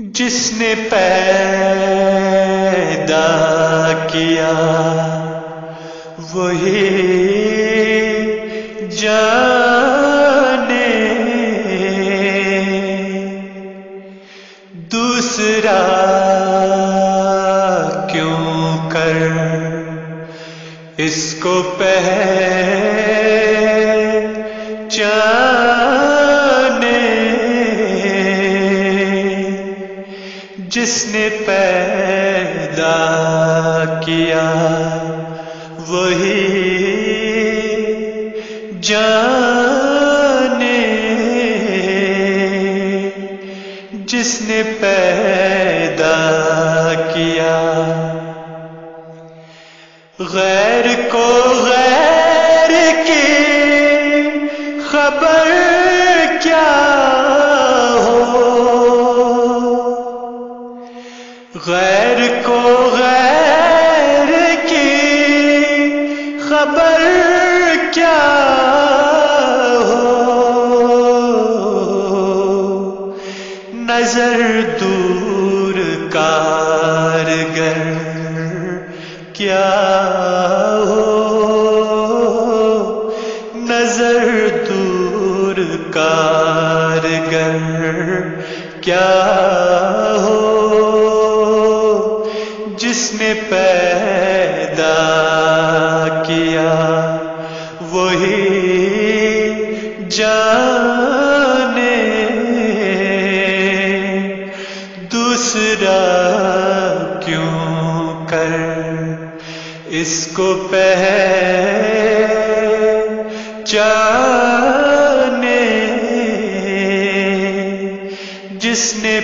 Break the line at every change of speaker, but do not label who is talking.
جس نے پیدا کیا وہی جانے، دوسرا کیوں کر اس کو پہچانے، جس نے پیدا کیا وہی جانے، جس نے پیدا کیا۔ غیر کو غیر کی خبر کیا ہو، غیر کو غیر کی خبر کیا ہو، نظر دور کارگر کیا ہو، نظر دور کارگر کیا ہو، جس نے پیدا کیا وہی جانے، دوسرا کیوں کر اس کو پہچانے، جس نے